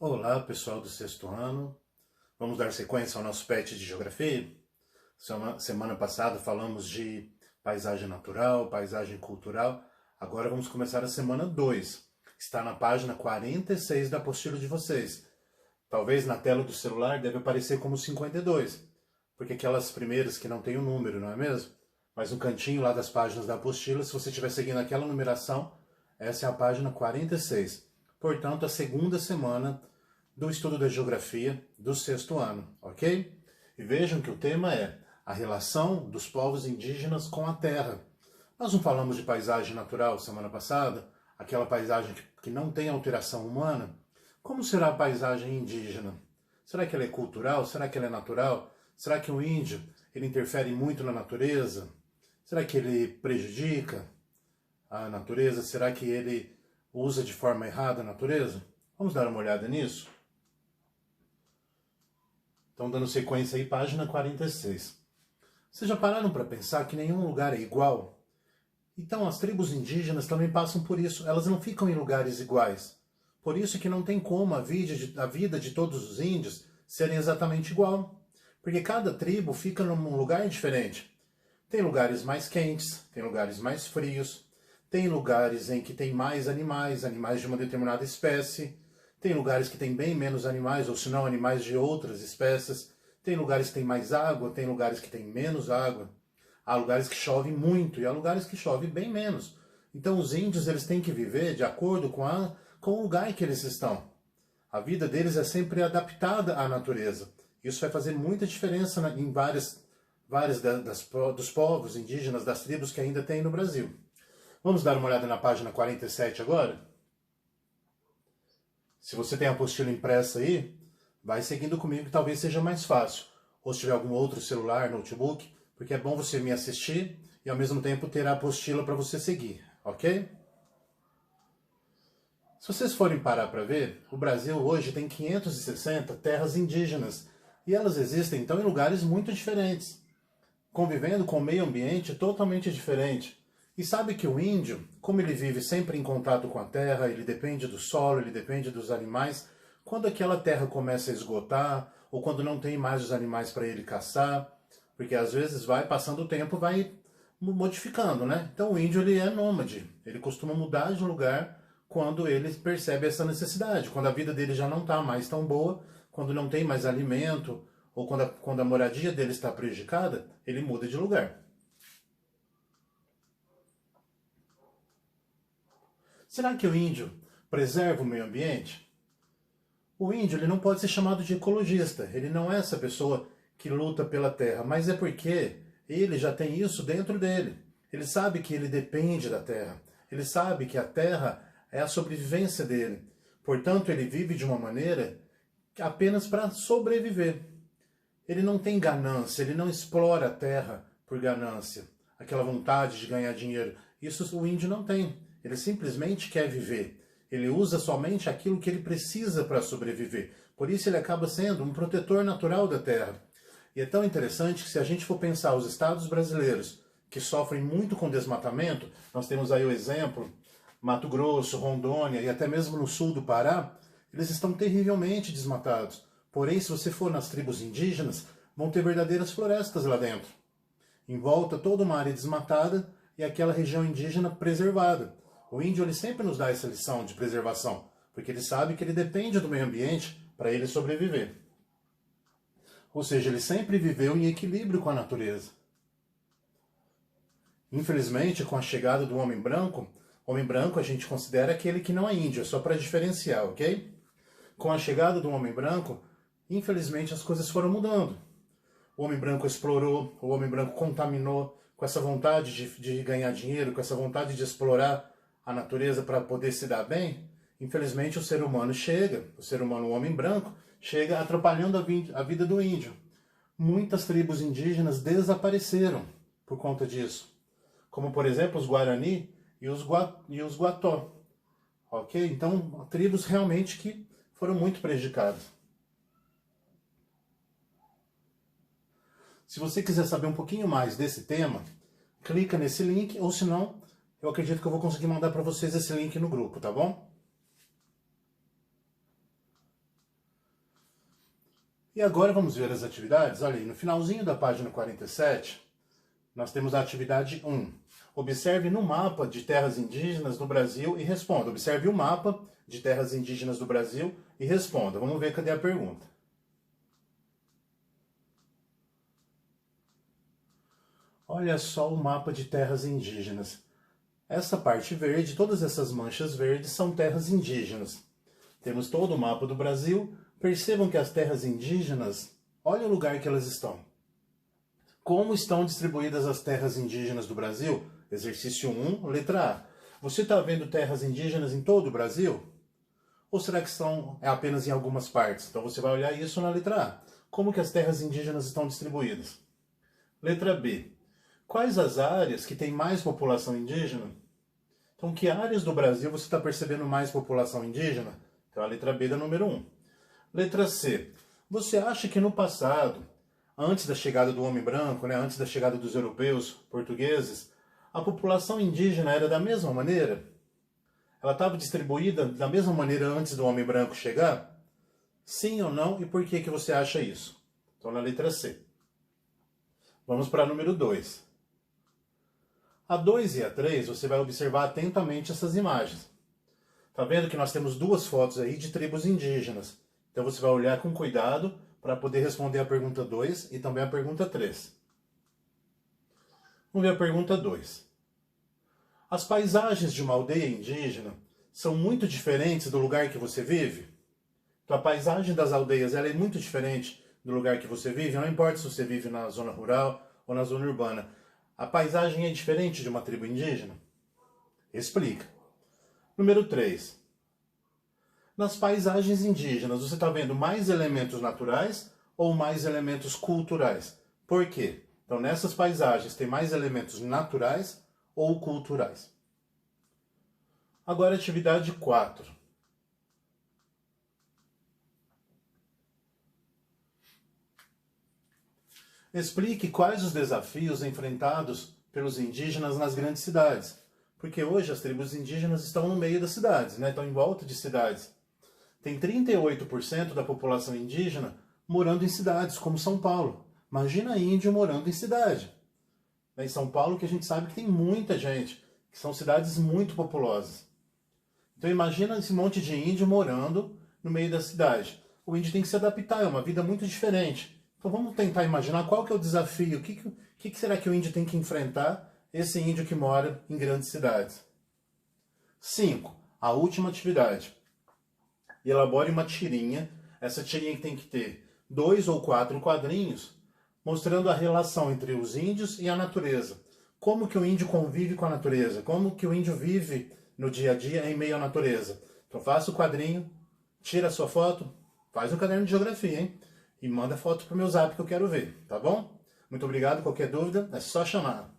Olá, pessoal do sexto ano. Vamos dar sequência ao nosso PET de Geografia? Semana passada falamos de paisagem natural, paisagem cultural. Agora vamos começar a semana 2. Está na página 46 da apostila de vocês. Talvez na tela do celular deve aparecer como 52, porque aquelas primeiras que não tem o número, não é mesmo? Mas no cantinho lá das páginas da apostila, se você estiver seguindo aquela numeração, essa é a página 46. Portanto, a segunda semana do estudo da geografia do sexto ano, ok? E vejam que o tema é a relação dos povos indígenas com a terra. Nós não falamos de paisagem natural semana passada, aquela paisagem que não tem alteração humana? Como será a paisagem indígena? Será que ela é cultural? Será que ela é natural? Será que o índio ele interfere muito na natureza? Será que ele prejudica a natureza? Será que ele usa de forma errada a natureza? Vamos dar uma olhada nisso? Então, dando sequência aí, página 46. Vocês já pararam para pensar que nenhum lugar é igual? Então, as tribos indígenas também passam por isso. Elas não ficam em lugares iguais. Por isso que não tem como a vida de todos os índios serem exatamente igual. Porque cada tribo fica num lugar diferente. Tem lugares mais quentes, tem lugares mais frios, tem lugares em que tem mais animais de uma determinada espécie. Tem lugares que tem bem menos animais, ou se não, animais de outras espécies. Tem lugares que tem mais água, tem lugares que tem menos água. Há lugares que chove muito e há lugares que chove bem menos. Então os índios eles têm que viver de acordo com o lugar em que eles estão. A vida deles é sempre adaptada à natureza. Isso vai fazer muita diferença em vários dos povos indígenas, das tribos que ainda tem no Brasil. Vamos dar uma olhada na página 47 agora? Se você tem a apostila impressa aí, vai seguindo comigo que talvez seja mais fácil. Ou se tiver algum outro celular, notebook, porque é bom você me assistir e ao mesmo tempo ter a apostila para você seguir, ok? Se vocês forem parar para ver, o Brasil hoje tem 560 terras indígenas e elas existem então em lugares muito diferentes, convivendo com um meio ambiente totalmente diferente. E sabe que o índio, como ele vive sempre em contato com a terra, ele depende do solo, ele depende dos animais, quando aquela terra começa a esgotar, ou quando não tem mais os animais para ele caçar, porque às vezes vai passando o tempo, vai modificando, né? Então o índio ele é nômade, ele costuma mudar de lugar quando ele percebe essa necessidade, quando a vida dele já não está mais tão boa, quando não tem mais alimento, ou quando a moradia dele está prejudicada, ele muda de lugar. Será que o índio preserva o meio ambiente? O índio ele não pode ser chamado de ecologista, ele não é essa pessoa que luta pela terra, mas é porque ele já tem isso dentro dele. Ele sabe que ele depende da terra, ele sabe que a terra é a sobrevivência dele. Portanto, ele vive de uma maneira apenas para sobreviver. Ele não tem ganância, ele não explora a terra por ganância, aquela vontade de ganhar dinheiro. Isso o índio não tem. Ele simplesmente quer viver. Ele usa somente aquilo que ele precisa para sobreviver. Por isso ele acaba sendo um protetor natural da terra. E é tão interessante que se a gente for pensar os estados brasileiros que sofrem muito com desmatamento, nós temos aí o exemplo, Mato Grosso, Rondônia e até mesmo no sul do Pará, eles estão terrivelmente desmatados. Porém, se você for nas tribos indígenas, vão ter verdadeiras florestas lá dentro. Em volta, toda uma área desmatada e aquela região indígena preservada. O índio ele sempre nos dá essa lição de preservação, porque ele sabe que ele depende do meio ambiente para ele sobreviver. Ou seja, ele sempre viveu em equilíbrio com a natureza. Infelizmente, com a chegada do homem branco a gente considera aquele que não é índio, é só para diferenciar, ok? Com a chegada do homem branco, infelizmente as coisas foram mudando. O homem branco explorou, o homem branco contaminou com essa vontade de ganhar dinheiro, com essa vontade de explorar a natureza para poder se dar bem. Infelizmente o ser humano chega, o homem branco, chega atrapalhando a vida do índio. Muitas tribos indígenas desapareceram por conta disso. Como por exemplo os Guarani e os Guató. Ok? Então tribos realmente que foram muito prejudicadas. Se você quiser saber um pouquinho mais desse tema, clica nesse link, ou se não, eu acredito que eu vou conseguir mandar para vocês esse link no grupo, tá bom? E agora vamos ver as atividades. Olha aí, no finalzinho da página 47, nós temos a atividade 1. Observe no mapa de terras indígenas do Brasil e responda. Observe o mapa de terras indígenas do Brasil e responda. Vamos ver cadê a pergunta. Olha só o mapa de terras indígenas. Essa parte verde, todas essas manchas verdes são terras indígenas. Temos todo o mapa do Brasil. Percebam que as terras indígenas, olha o lugar que elas estão. Como estão distribuídas as terras indígenas do Brasil? Exercício 1, letra A. Você está vendo terras indígenas em todo o Brasil? Ou será que são apenas em algumas partes? Então você vai olhar isso na letra A. Como que as terras indígenas estão distribuídas? Letra B. Quais as áreas que têm mais população indígena? Então, que áreas do Brasil você está percebendo mais população indígena? Então, a letra B da número 1. Letra C. Você acha que no passado, antes da chegada do homem branco, antes da chegada dos europeus, portugueses, a população indígena era da mesma maneira? Ela estava distribuída da mesma maneira antes do homem branco chegar? Sim ou não? E por que você acha isso? Então, na letra C. Vamos para a número 2. A 2 e a 3, você vai observar atentamente essas imagens. Está vendo que nós temos duas fotos aí de tribos indígenas. Então você vai olhar com cuidado para poder responder a pergunta 2 e também a pergunta 3. Vamos ver a pergunta 2. As paisagens de uma aldeia indígena são muito diferentes do lugar que você vive? Então a paisagem das aldeias ela é muito diferente do lugar que você vive, não importa se você vive na zona rural ou na zona urbana. A paisagem é diferente de uma tribo indígena? Explica. Número 3. Nas paisagens indígenas, você está vendo mais elementos naturais ou mais elementos culturais? Por quê? Então, nessas paisagens, tem mais elementos naturais ou culturais? Agora, atividade 4. Explique quais os desafios enfrentados pelos indígenas nas grandes cidades. Porque hoje as tribos indígenas estão no meio das cidades, estão em volta de cidades. Tem 38% da população indígena morando em cidades, como São Paulo. Imagina índio morando em cidade. Em São Paulo, que a gente sabe que tem muita gente, que são cidades muito populosas. Então imagina esse monte de índio morando no meio da cidade. O índio tem que se adaptar, é uma vida muito diferente. Então vamos tentar imaginar qual que é o desafio, o que será que o índio tem que enfrentar, esse índio que mora em grandes cidades. 5. A última atividade. Elabore uma tirinha. Essa tirinha tem que ter 2 ou 4 quadrinhos mostrando a relação entre os índios e a natureza. Como que o índio convive com a natureza? Como que o índio vive no dia a dia em meio à natureza? Então faça o quadrinho, tira a sua foto, faz um caderno de geografia, hein? E manda foto pro meu zap que eu quero ver, tá bom? Muito obrigado. Qualquer dúvida é só chamar.